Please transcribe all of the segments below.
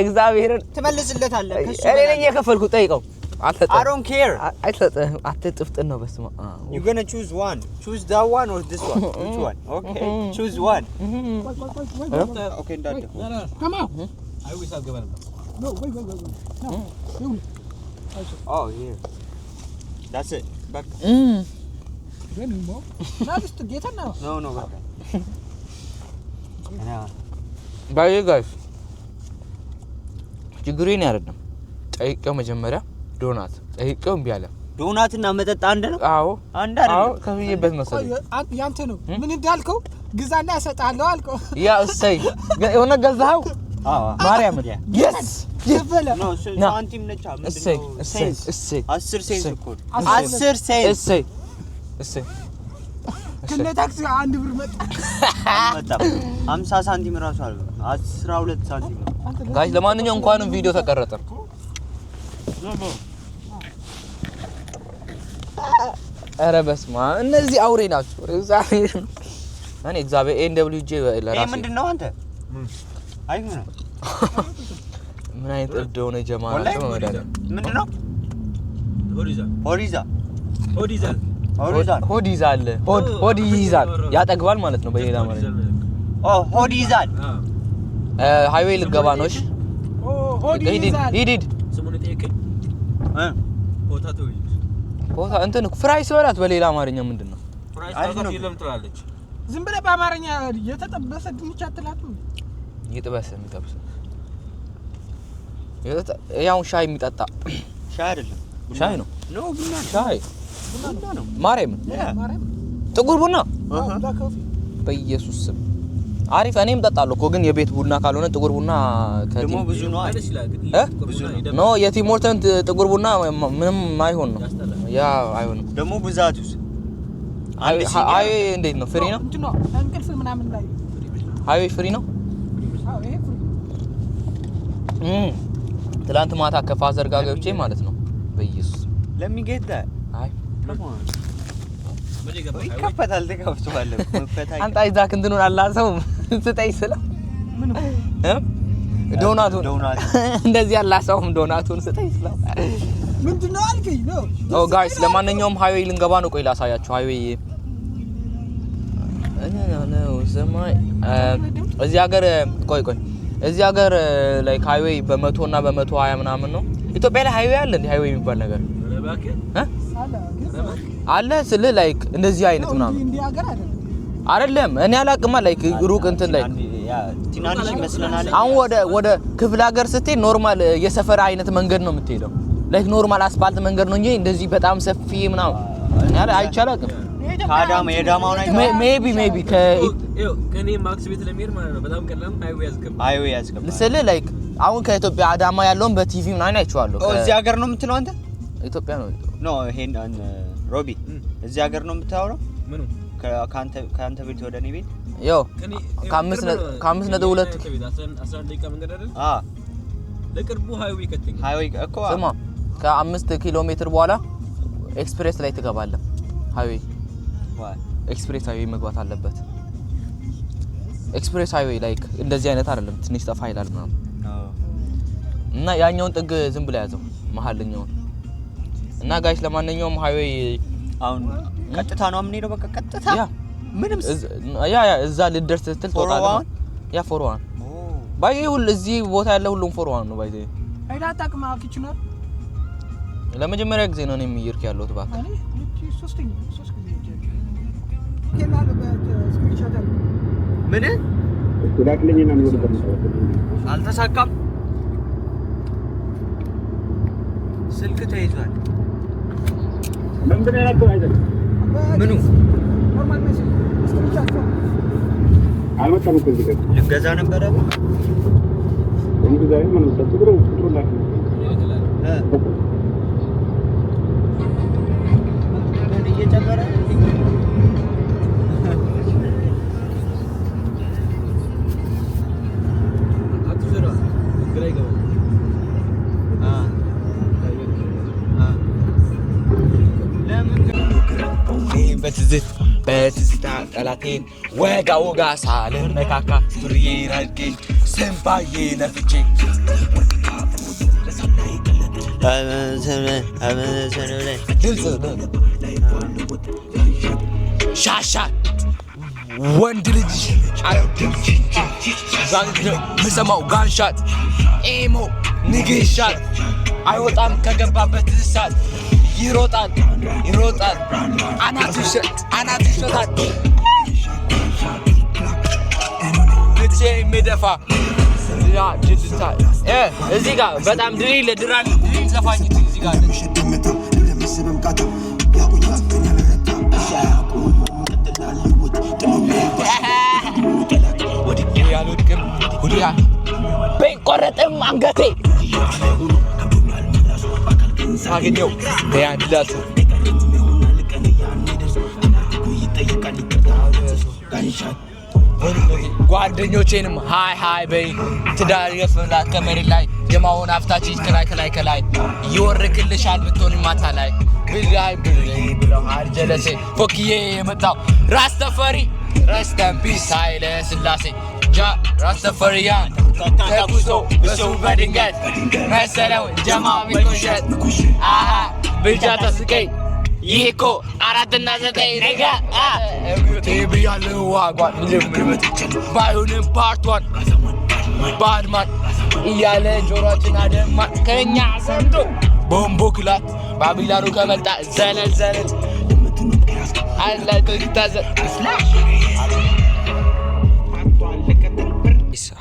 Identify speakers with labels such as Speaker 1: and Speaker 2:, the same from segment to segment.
Speaker 1: እግዚአብሔርን
Speaker 2: ተመልስለታለህ ከሱ
Speaker 1: እኔ ነኝ የከፈልኩት ጠይቀው
Speaker 2: I don't care
Speaker 1: አትጥፍጥን ነው በስማ
Speaker 2: You're going to choose one choose that one or this one which one okay choose one okay dad
Speaker 3: come on
Speaker 4: I wish I'd given him
Speaker 3: no wait no
Speaker 2: oh here that's it back
Speaker 3: when more now just to get it now
Speaker 2: no back
Speaker 1: ባይ ጋይስ ችግሩን ያረዳም ጠይቀው መጀመሪያ ዶናት ጠይቀው እምቢ አለ
Speaker 2: ዶናትና መጠጥ አንድ ነው
Speaker 1: አዎ
Speaker 2: አንድ አይደለም
Speaker 1: አዎ ከፍዬበት መሰለኝ
Speaker 3: ያንተ ነው ምን እንዳልከው ግዛና ያሰጣለሁ አልከው
Speaker 1: ያ እሰይ የሆነ ገዛው
Speaker 2: አዎ
Speaker 1: ማርያም yes
Speaker 3: ይፈለ
Speaker 2: ነው ሳንቲም ነቻ ምንድነው ሴንስ
Speaker 1: እሰይ
Speaker 2: 10 ሴንስ እኮ 10 ሴንስ
Speaker 1: እሰይ
Speaker 3: ከነ ታክሲ አንድ ብር መጣ
Speaker 2: 50 ሳንቲም ራሱ አለ 12 ሳንቲም
Speaker 1: ጋይስ ለማንኛውም እንኳን ቪዲዮ ተቀረጸ ኧረ በስማ እነዚህ አውሬ ናቸው እግዚአብሔር እኔ እግዚአብሔር ኤንደብሊውጂ ለራሴ
Speaker 2: ይሄ ምንድነው አንተ አይሁን
Speaker 1: ምን አይነት እብደው ነው ጀማዓ ነው ወዳለ
Speaker 2: ምንድነው
Speaker 1: ሆድ ይዛል ሆድ ይይዛል ያጠግባል ማለት ነው በሌላ ማለት
Speaker 2: ሆድ ይዛል
Speaker 1: ሃይዌይ ልገባ ነው እሺ
Speaker 3: ሆድ ይዛል
Speaker 1: ሂድ
Speaker 4: ስሙን ጠይቀኝ ፖታቶ
Speaker 1: ፖታ እንትን ፍራይስ በላት በሌላ አማርኛ ምንድነው
Speaker 4: ፍራይስ ታውቃለህ ይለም ትላለች
Speaker 3: ዝም ብለህ በአማርኛ የተጠበሰ ድንች አትላትም
Speaker 1: ይጥበስ የሚጠብስ ያው ሻይ የሚጠጣ
Speaker 2: ሻይ አይደለም
Speaker 1: ሻይ ነው
Speaker 2: ኖ ቡና
Speaker 1: ሻይ
Speaker 2: ቡና ነው
Speaker 1: ማርያም ጥቁር ቡና በኢየሱስ ስም አሪፍ እኔም ጠጣለሁ እኮ ግን የቤት ቡና ካልሆነ ጥቁር ቡና
Speaker 2: ደግሞ ብዙ ነው
Speaker 1: ብዙ ነው የቲሞርተን ጥቁር ቡና ምንም አይሆን ነው ያ አይሆንም ደግሞ ብዛቱስ አይ እንዴት ነው ፍሪ ነው
Speaker 3: እንት ነው እንቅልፍ ምናምን ላይ
Speaker 1: ሃይዌይ ፍሪ ነው
Speaker 3: አዎ ይሄ ፍሪ
Speaker 1: ትላንት ማታ ከፋዘር ጋር ገብቼ ማለት ነው በኢየሱስ
Speaker 2: ለሚገዳ
Speaker 1: አይ
Speaker 2: ይከፈታል ተከፍቷል መፈታኝ
Speaker 1: አንተ አይዛክ እንትኑን አላሰው ስጠይ ስለ
Speaker 3: ምን
Speaker 1: ዶናቱን እንደዚህ አላሰውም ዶናቱን ስጠይ ስለ
Speaker 3: ምንድነው አልከኝ ነው
Speaker 1: ኦ ጋይስ ለማንኛውም ሃይዌይ ልንገባ ነው ቆይ ላሳያችሁ ሃይዌይ ነው ሰማይ እዚህ ሀገር ቆይ እዚህ ሀገር ላይክ ሃይዌይ በ100 እና በ120 ምናምን ነው ኢትዮጵያ ላይ ሃይዌይ አለ እንዴ ሃይዌይ የሚባል ነገር አለ ስለ ላይክ እንደዚህ አይነት ምናምን
Speaker 3: እንዴ ሀገር
Speaker 1: አይደለም እኔ አላቅማ ላይክ ሩቅ እንትን ላይ
Speaker 2: ቲናንሽ ይመስለናል
Speaker 1: አሁን ወደ ክፍለ ሀገር ስትሄድ ኖርማል የሰፈር አይነት መንገድ ነው የምትሄደው ላይክ ኖርማል አስፋልት መንገድ ነው እንጂ እንደዚህ በጣም ሰፊ ምናምን ያለ አይቻላልም
Speaker 2: ካዳማ የዳማውን
Speaker 1: ሜቢ
Speaker 4: ከኔ ማክስ ቤት ለሚሄድ ማለት ነው በጣም ቀላል
Speaker 2: ሃይዌይ ያስገባ
Speaker 1: ስለ ላይክ አሁን ከኢትዮጵያ አዳማ ያለውን በቲቪ ምናምን አይቼዋለሁ
Speaker 2: እዚህ ሀገር ነው የምትለው አንተ
Speaker 1: ኢትዮጵያ ነው
Speaker 2: ኖ ይሄን ሮቢ እዚህ ሀገር ነው የምታወራው
Speaker 4: ምኑ
Speaker 2: ካንተ ቤት ወደ እኔ ቤት
Speaker 1: ያው ከአምስት ነጥብ 2
Speaker 4: 11 ደቂቃ መንገድ አይደል ለቅርቡ ሃይዌይ ከተኝ
Speaker 2: ሃይዌይ እኮ
Speaker 1: ስማ ከ5 ኪሎ ሜትር በኋላ ኤክስፕሬስ ላይ ትገባለህ ሃይዌይ ኤክስፕሬስ ሃይዌይ መግባት አለበት ኤክስፕሬስ ሃይዌይ ላይክ እንደዚህ አይነት አይደለም ትንሽ ጠፋ ይላል ምናምን እና ያኛውን ጥግ ዝም ብለ ያዘው መሐልኛውን እና ጋይስ ለማንኛውም ሃይዌይ
Speaker 2: አሁን ቀጥታ ነው የምንሄደው በቃ ቀጥታ ምንም
Speaker 1: ያ እዛ ልደርስ ስትል ተወጣለህ ያ ፎርዋን ባይ ሁሉ እዚህ ቦታ ያለ ሁሉም ፎርዋን ነው ባይ
Speaker 3: አይዳ ታቅማ ኪችነር
Speaker 1: ለመጀመሪያ ጊዜ ነው እኔ የሚይርክ ያለሁት ባክ
Speaker 3: አይ ሶስተኛ ጊዜ ከላለ በስክሪንሾት
Speaker 2: ምን
Speaker 5: ትላክልኝና ምን ወደ
Speaker 2: አልተሳካም ስልክ ተይዟል
Speaker 5: ምንድን ነው ያለው አይደል
Speaker 2: ምኑ
Speaker 3: ኖርማል ሜሴጅ ስክሪንሾት
Speaker 5: አልመጣም እኮ እዚህ ጋር
Speaker 2: ልገዛ ነበረ
Speaker 5: እንግዲህ ምን ተጥሩ ላክ
Speaker 2: እየጨመረ
Speaker 4: አትዘራ ግራ ይገባል
Speaker 2: ለምን በትዝት
Speaker 1: በትዝታ ጠላቴን ወጋ ወጋ ሳልነካካ ሱሪዬን አድርጌ ስንባዬ ነፍቼ ሻሻ ወንድ ልጅ ምሰማው ጋንሻት ኤሞ ንግሻት አይወጣም ከገባበት እሳት ይሮጣል አናቱ ይሸታል ልጅ የሚደፋ እዚህ ጋር በጣም ድሪል ዘፋኝ እዚህ ጋር ያሉድቅም ሁዲያ በቆረጥም አንገቴ ሳገኘው በያንዳቱ ጓደኞቼንም ሃይ በይ ትዳር የፍላት ከመሬት ላይ የማሆን አፍታችን ከላይ ይወርክልሻል ብትሆን ማታ ላይ ብላይ ብለው አርጀለሴ ፎክዬ የመጣው ራስተፈሪ ረስተን ፒስ ኃይለ ስላሴ ጃ ራስተፈሪያ ተኩሶ እሱ በድንገት መሰለው ጀማ ሚኮሸት አሃ ብቻ ተስቀኝ ይህ እኮ 4 እና 9 ነጋ ቴብ ያለው ዋጓን ልምልምት ባይሆንም ፓርቷን ባድማን እያለ ጆሮችን አደማ ከኛ ሰምቶ ቦምቦ ክላት ባቢላኑ ከመጣ ዘለል አላቶ ይታዘ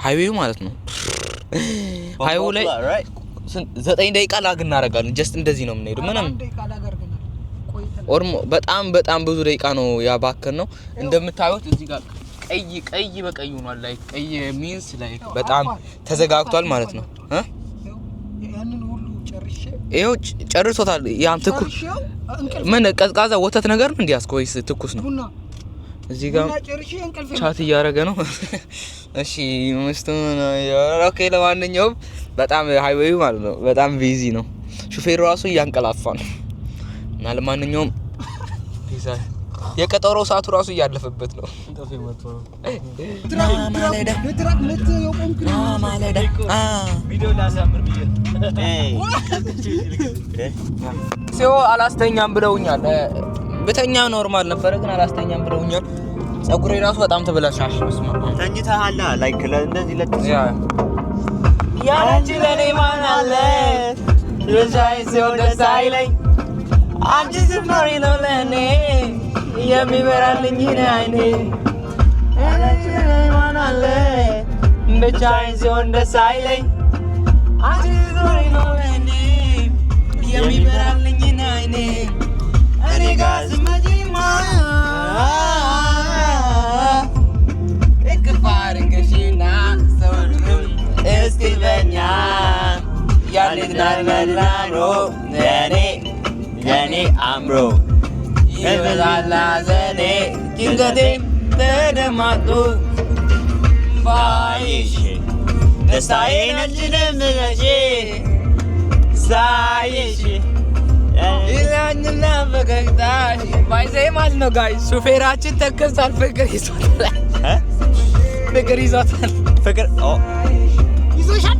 Speaker 1: ሃይዌው ማለት ነው። ሃይዌው ላይ 9 ደቂቃ ላግ እናደርጋለን። ጀስት እንደዚህ ነው የምንሄደው። ምንም ኦርሞ በጣም ብዙ ደቂቃ ነው ያባከን ነው። እንደምታዩት እዚህ ጋር ቀይ በቀይ ሆኗል። ላይ ቀይ ሚንስ ላይ በጣም ተዘጋግቷል ማለት ነው።
Speaker 3: ያንን ሁሉ ጨርሼ
Speaker 1: ይኸው ጨርሶታል። ያም ትኩስ ምን ቀዝቃዛ ወተት ነገር ነው እንዲያስቆይስ ትኩስ ነው። እዚህ ጋር ቻት እያደረገ ነው። እሺ መስቶ ነው ኦኬ። ለማንኛውም በጣም ሃይዌው ማለት ነው በጣም ቢዚ ነው። ሹፌሩ ራሱ እያንቀላፋ ነው። እና ለማንኛውም ፒዛ የቀጠሮ ሰዓቱ ራሱ እያለፈበት ነው።
Speaker 2: ቪዲዮ ላሳምር ብዬ
Speaker 1: ሲኦ አላስተኛም ብለውኛል። በተኛ ኖርማል ነበር ግን አላስተኛም ብለውኛል። ጸጉሬ ራሱ በጣም ተበላሻሽ። መስማ
Speaker 2: ተኝተሃል ላይክ እንደዚህ ለጥስ
Speaker 1: ያንቺ ለኔ ማን አለ ለዛይ ሲኦ ደሳይለኝ አንቺ ዝማሪ ነው ለኔ የሚበራልኝ አይኔ አንቺ ለኔ ማን አለ ብቻዬን ሲሆን ደሳይለኝ አንቺ ዝማሪ ነው ለኔ የሚበራልኝ አይኔ እኔ ጋር ዝመጂማ እክፋርገሽና ሰውድም እስቲበኛ ያልትናልመላኖ ለኔ አምሮ ይበዛላ ዘኔ ጭንቀቴም ተደማጡ ባይሽ ደስታዬን አልችልም ነሽ ሳይሽ ይላኝና ፈገግታሽ ባይዘይ ማለት ነው ጋይስ። ሹፌራችን ተከፍቷል። ፍቅር ይዞታል። ፍቅር ይዞሻል።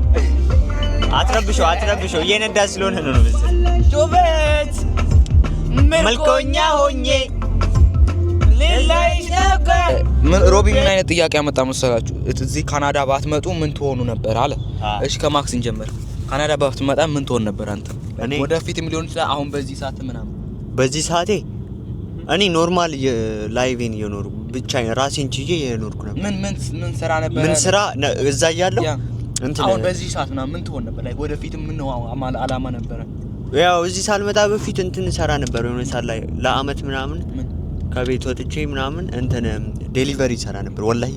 Speaker 2: አትረብሾ እየነዳ ስለሆነ ነው መሰለኝ።
Speaker 1: ጩበት መልኮኛ ሆኜ ሌላይሽ ነበር። ሮቢ ምን አይነት ጥያቄ ያመጣ መሰላችሁ? እዚህ ካናዳ ባትመጡ ምን ትሆኑ ነበር አለ። እሺ ከማክስ እንጀምር። ካናዳ ባትመጣ ምን ትሆን ነበር አንተ? ወደፊት ሚሊዮን ይችላል። አሁን በዚህ ሰዓት ምናምን
Speaker 2: በዚህ ሰዓቴ እኔ ኖርማል ላይቬን እየኖርኩ ብቻዬን ራሴን ችዬ እየኖርኩ ነበር።
Speaker 1: ምን ስራ ነበር?
Speaker 2: ምን ስራ እዛ እያለሁ
Speaker 1: አሁን በዚህ ሰዓት ምናምን ምን ትሆን ነበር? ላይክ ወደፊት ምን ነው አላማ ነበረ?
Speaker 2: ያው እዚህ ሳልመጣ በፊት ሰራ ነበር የሆነ ሰዓት ላይ ለአመት ምናምን ከቤት ወጥቼ ምናምን ዴሊቨሪ ሰራ ነበር። ወላሂ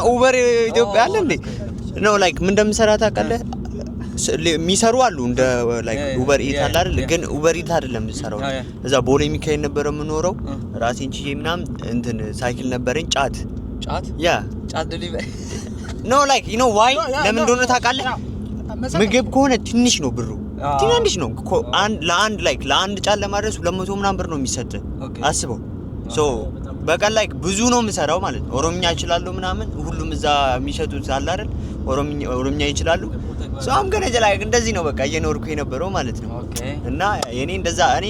Speaker 2: ኡበር ኢትዮጵያ አለ እንዴ? ላይክ ምን እንደምሰራ ታውቃለህ? የሚሰሩ አሉ እንደ ላይክ ኡበር ኢት አለ አይደል? ግን ኡበር ኢት አይደለም የምሰራው። እዛ ቦሌ ሚካኤል ነበር የምኖረው። ራሴን ችዬ ምናምን ሳይክል ነበረኝ። ጫት ዴሊቨሪ ላይክ ዋይ ለምን እንደሆነ ታውቃለህ? ምግብ ከሆነ ትንሽ ነው ብሩ፣ ትንሽ ነው። ለአንድ ጫት ለማድረስ 200 ምናምን ብር ነው የሚሰጥ። አስበው ሶ በቀን ላይ ብዙ ነው የምሰራው ማለት ነው። ኦሮምኛ እችላለሁ ምናምን ሁሉም እዛ የሚሸጡት አለ አይደል ኦሮምኛ ይችላሉ። ሶ አሁን ገና ላይ እንደዚህ ነው በቃ እየኖርኩ የነበረው ማለት ነው። እና የኔ እንደዛ እኔ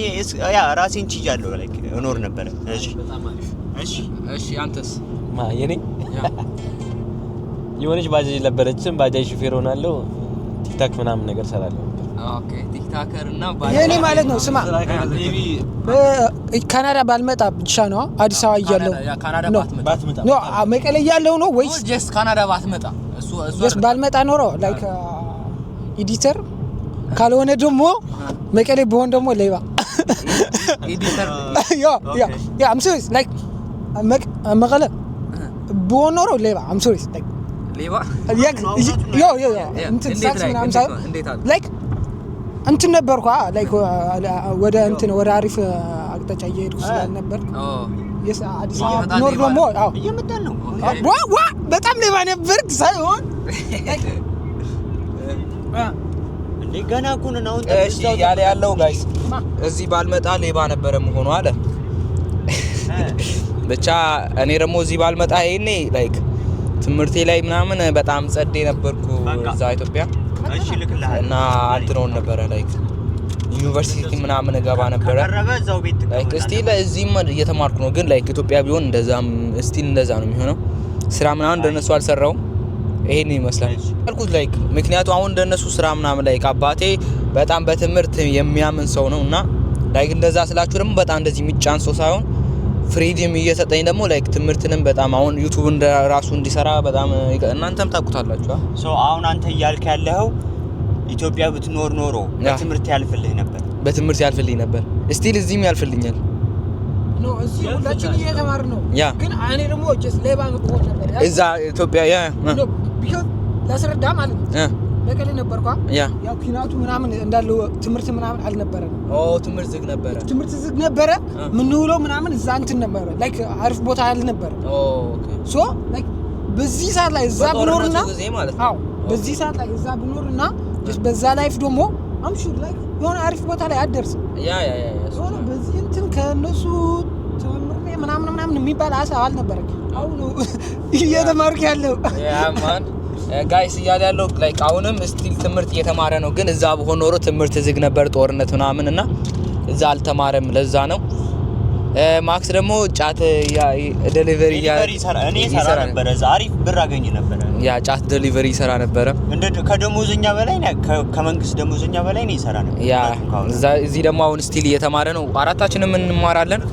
Speaker 2: ያ ራሴን ችያለሁ ላይክ እኖር ነበር። እሺ አንተስ?
Speaker 4: የኔ የሆነች ባጃጅ ነበረችም ባጃጅ ሹፌር ሆናለሁ ቲክታክ ምናምን ነገር ሰራለሁ።
Speaker 1: ኦኬ ቲክታከር እና ባጃጅ
Speaker 3: የኔ ማለት ነው። ስማ ካናዳ ባልመጣ ብቻ ነው አዲስ አበባ እያለሁ
Speaker 1: ካናዳ ባትመጣ
Speaker 3: ነው መቀሌ እያለሁ ነው ወይስ
Speaker 1: ጀስት ካናዳ ባትመጣ
Speaker 3: እሱ ባልመጣ ኖሮ ላይክ ኤዲተር ካልሆነ ደግሞ መቀሌ በሆን ደግሞ ሌባ
Speaker 1: ኤዲተር
Speaker 3: ያ I'm serious like መቀሌ በሆን ኖሮ ሌባ I'm serious like
Speaker 1: ሌባ
Speaker 3: እንትን ሳክስ ምናምን ላይክ እንትን ነበርኩ ላይክ ወደ አሪፍ አቅጣጫ እየሄድኩ ስላልነበር አዲስ አበባ ኖር ደግሞ
Speaker 2: እየመጣን ነው
Speaker 3: በጣም ሌባ ነበር ሳይሆን
Speaker 2: እንዴ ገና እኮ ነው አሁን
Speaker 1: ያለ ያለው ጋይስ እዚህ ባልመጣ ሌባ ነበረ መሆኑ አለ ብቻ እኔ ደግሞ እዚህ ባልመጣ ይሄኔ ላይክ ትምህርቴ ላይ ምናምን በጣም ጸዴ ነበርኩ እዛ ኢትዮጵያ እና አንተውን ነበረ ላይክ ዩኒቨርሲቲ ምናምን ገባ ነበረ ላይክ ስቲል እዚህም እየተማርኩ ነው ግን ላይክ ኢትዮጵያ ቢሆን እንደዛም ስቲል እንደዛ ነው የሚሆነው ስራ ምናምን እንደነሱ አልሰራውም ይሄን ይመስላል አልኩት ላይክ ምክንያቱም አሁን እንደነሱ ስራ ምናምን ላይክ አባቴ በጣም በትምህርት የሚያምን ሰው ነውና ላይክ እንደዛ ስላችሁ ደግሞ በጣም እንደዚህ የሚጫን ሰው ሳይሆን ፍሪደም እየሰጠኝ ደግሞ ላይክ ትምህርትንም በጣም አሁን ዩቲዩብ እንደራሱ እንዲሰራ በጣም እናንተም ታውቁታላችሁ
Speaker 2: ሶ አሁን አንተ እያልክ ያለው ኢትዮጵያ ብትኖር ኖሮ በትምህርት ያልፍልኝ ነበር ስቲል እዚህም ያልፍልኛል
Speaker 3: ነው እዚህ ሁላችን እየተማር ነው ግን እኔ ደግሞ ጀስት ሌባ ነው ነበር
Speaker 1: እዛ ኢትዮጵያ
Speaker 3: ነው ቢኮዝ ለስረዳ ማለት ነው በቀለ ነበርኳ ያው ኪናቱ ምናምን እንዳለው ትምህርት ምናምን አልነበረም
Speaker 1: ትምህርት ዝግ ነበረ
Speaker 3: ምን ውሎ ምናምን እዛ እንትን ነበረ ላይክ አሪፍ ቦታ አልነበረ
Speaker 1: ኦኬ
Speaker 3: ሶ ላይክ በዚህ ሰዓት ላይ እዛ ብኖርና በዚህ ሰዓት ላይ እዛ ብኖርና ጀስት በዛ ላይፍ ደግሞ አም ሹር ላይክ የሆነ አሪፍ ቦታ ላይ አደርስ ሶ በዚህ እንትን ከነሱ ተምሬ ምናምን የሚባል ሀሳብ አልነበረ አሁን እየተማርኩ ያለው
Speaker 1: ማን ጋይስ እያለ ያለው ላይክ አሁንም ስቲል ትምህርት እየተማረ ነው ግን እዛ በሆነ ኖሮ ትምህርት ዝግ ነበር ጦርነት ምናምንና እዛ አልተማረም ለዛ ነው ማክስ ደግሞ ጫት ዴሊቨሪ
Speaker 2: ይሰራ ነበር እዛ አሪፍ ብር አገኝ ነበር
Speaker 1: ጫት ዴሊቨሪ ይሰራ ነበር
Speaker 2: ከደሞዝኛ በላይ ከመንግስት ደሞዝኛ በላይ ነው ይሰራ ነበር
Speaker 1: እዚህ ደግሞ አሁን ስቲል እየተማረ ነው አራታችንም እንማራለን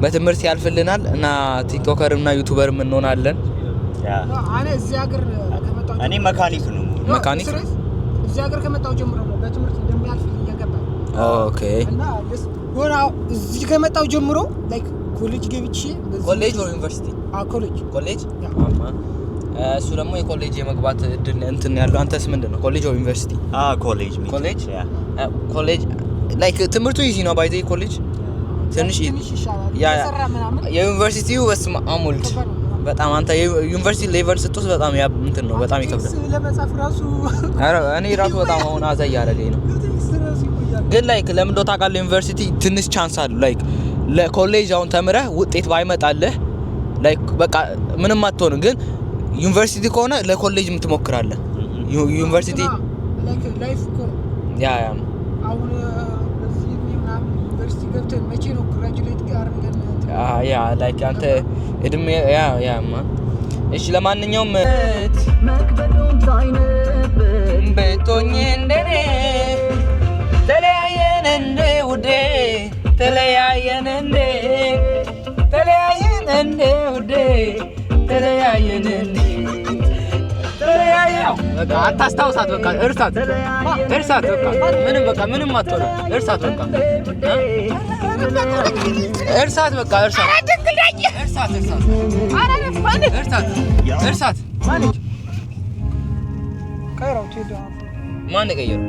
Speaker 1: በትምህርት ያልፍልናል እና ቲክቶከር እና ዩቲዩበር እንሆናለን
Speaker 3: እኔ እዚህ ሀገር
Speaker 2: እኔ መካኒክ
Speaker 3: እዚህ ሀገር ከመጣው ጀምሮ ነው በትምህርት እንደሚያልፍ እየገባኝ
Speaker 1: ኦኬ
Speaker 3: እና ወራ እዚህ ከመጣው ጀምሮ ላይክ ኮሌጅ ገብቼ
Speaker 1: ኮሌጅ ወይ ዩኒቨርሲቲ ኮሌጅ እሱ ደግሞ የኮሌጅ የመግባት እድል እንትን ያለው አንተስ ምንድነው ኮሌጅ ወይ ዩኒቨርሲቲ ኮሌጅ ላይክ ትምህርቱ ይዚ ነው ባይዘ ኮሌጅ ትንሽ የዩኒቨርሲቲው በስመ አብ ወልድ በጣም አንተ ዩኒቨርሲቲ ሌቨል ስትወስ በጣም ያ እንትን ነው በጣም ይከብዳል
Speaker 3: ለመጻፍ ራሱ
Speaker 1: እኔ ራሱ በጣም አሁን አዛ ያረገኝ ነው ግን ላይክ ለምን ዶ ታውቃለህ ዩኒቨርሲቲ ትንሽ ቻንስ አለ ላይክ ለኮሌጅ አሁን ተምረህ ውጤት ባይመጣልህ ላይክ በቃ ምንም አትሆንም ግን ዩኒቨርሲቲ ከሆነ ለኮሌጅ የምትሞክራለህ ዩኒቨርሲቲ
Speaker 3: ላይክ ላይፍ እኮ
Speaker 1: ያ
Speaker 3: አሁን በዚህ ምናምን ዩኒቨርሲቲ ገብተን መቼ ነው ግራጁዌት አድርገን
Speaker 1: ያ ላይክ አንተ እድሜ ያ ማን እሺ ለማንኛውም መክበዱን ሳይነብን በቶኝ እንደኔ ተለያየን እንደ ውዴ ተለያየን እንደ ውዴ ተለያየን እንደ ተለያየው በቃ አታስታውሳት በቃ እርሳት በቃ ምንም አትሆንም እርሳት በቃ እርሳት በቃ እርሳት
Speaker 3: ማለት ቀይራው ትሄዳ
Speaker 1: ማን ቀይራው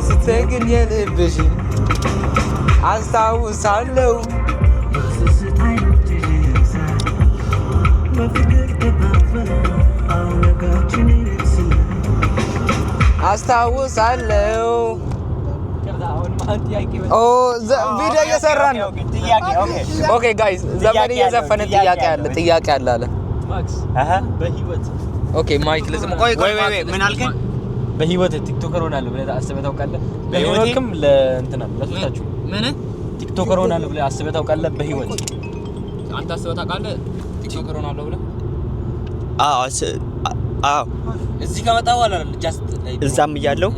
Speaker 1: ስትግል የልብሽ አስታውሳለሁ አስታውሳለሁ ኦ ቪዲዮ እየሰራን ነው። ኦኬ ጋይስ ዘፈን እየዘፈነ ጥያቄ አለ ማክስ በህይወት ኦኬ ማይክ ለዝም ቆይ
Speaker 2: ምን አልከኝ?
Speaker 4: በህይወት ቲክቶከር ሆናለሁ ብለህ አስበህ ታውቃለህ? በህይወትም ለእንትና ለሶታችሁ
Speaker 1: ምን
Speaker 4: ቲክቶከር ሆናለሁ ብለህ አስበህ ታውቃለህ? በህይወት
Speaker 1: አንተ አስበህ ታውቃለህ? ቲክቶከር ሆናለሁ ብለህ?
Speaker 2: አዎ
Speaker 1: እዚህ ከመጣ በኋላ ጃስት
Speaker 2: እዛም እያለሁ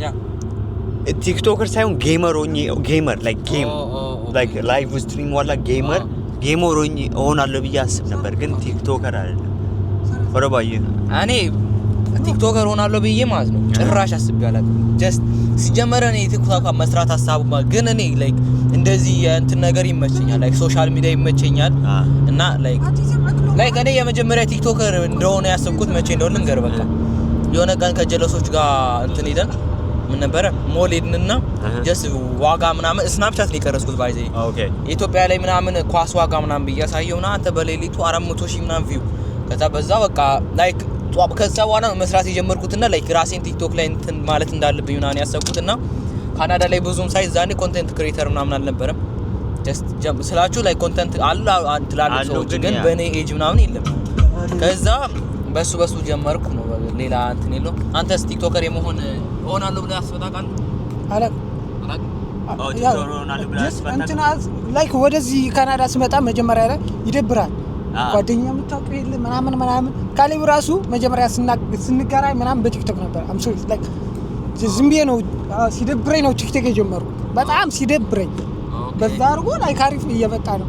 Speaker 2: ቲክቶከር ሳይሆን ጌመር ላይክ ጌም ላይክ ላይቭ ስትሪም ዋላ ጌመር ሆናለሁ ብዬ አስብ ነበር፣ ግን ቲክቶከር አይደለም። ወረባዬ
Speaker 1: እኔ ቲክቶከር ሆናለሁ ብዬ ማለት ነው ጭራሽ አስቤ አላውቅም። ጀስት ሲጀመር እኔ ቲክቶክ መስራት ሀሳቡ ግን እኔ ላይክ እንደዚህ እንትን ነገር ይመቸኛል፣ ላይክ ሶሻል ሚዲያ ይመቸኛል እና ላይክ እኔ የመጀመሪያ ቲክቶከር እንደሆነ ያሰብኩት መቼ እንደሆነ ልንገር። በቃ የሆነ ቀን ከጀለሶች ጋር እንትን ሄደን ምን ነበረ ሞል ሄድንና ጀስት ዋጋ ምናምን ስናፕቻት ነው የቀረስኩት ባይዘ ኢትዮጵያ ላይ ምናምን ኳስ ዋጋ ምናምን ብያሳየውና አንተ በሌሊቱ 400,000 ምናምን ቪው ከዛ በዛ በቃ ላይክ ከዛ በኋላ መስራት የጀመርኩትና ላይክ ራሴን ቲክቶክ ላይ እንትን ማለት እንዳለብኝ ምናምን ያሰብኩትና ካናዳ ላይ ብዙም ሳይዝ ዛኔ ኮንቴንት ክሬተር ምናምን አልነበረም። ጀስት ስላችሁ ላይ ኮንቴንት አሉ ትላልቅ ሰዎች ግን በኔ ኤጅ ምናምን የለም። ከዛ በሱ ጀመርኩ ነው ሌላ እንትን የለው። አንተስ ቲክቶከር የመሆን ሆናለሁ ብለህ አስበህ ታውቃለህ?
Speaker 2: ቲክቶከር ሆናለሁ ብለህ አስበህ
Speaker 3: እንትን ላይክ ወደዚህ ካናዳ ስመጣ መጀመሪያ ላይ ይደብራል። ጓደኛ የምታውቀው የለም ምናምን ካሌብ ራሱ መጀመሪያ ስንገናኝ ምናምን በቲክቶክ ነበር። አም ሶሪ ላይክ ዝም ብዬ ነው ሲደብረኝ ነው ቲክቶክ የጀመርኩት። በጣም ሲደብረኝ በዛ አድርጎ ላይክ አሪፍ እየመጣ ነው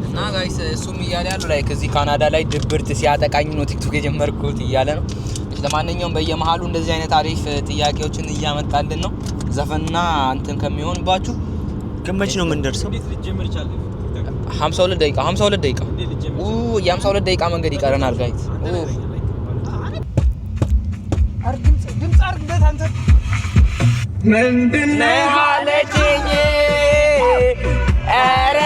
Speaker 1: እና ጋይስ እሱም እያለ ያለው ላይክ እዚህ ካናዳ ላይ ድብርት ሲያጠቃኝ ነው ቲክቶክ የጀመርኩት እያለ ነው። ለማንኛውም በየመሃሉ እንደዚህ አይነት አሪፍ ጥያቄዎችን እያመጣልን ነው። ዘፈንና እንትን ከሚሆንባችሁ
Speaker 2: ገመች ነው የምንደርሰው።
Speaker 1: 52 ደቂቃ የ52 ደቂቃ መንገድ ይቀረናል ጋይስ።
Speaker 3: ድምጽ አርግበት አንተ
Speaker 1: ምንድነው አለችኝ ኧረ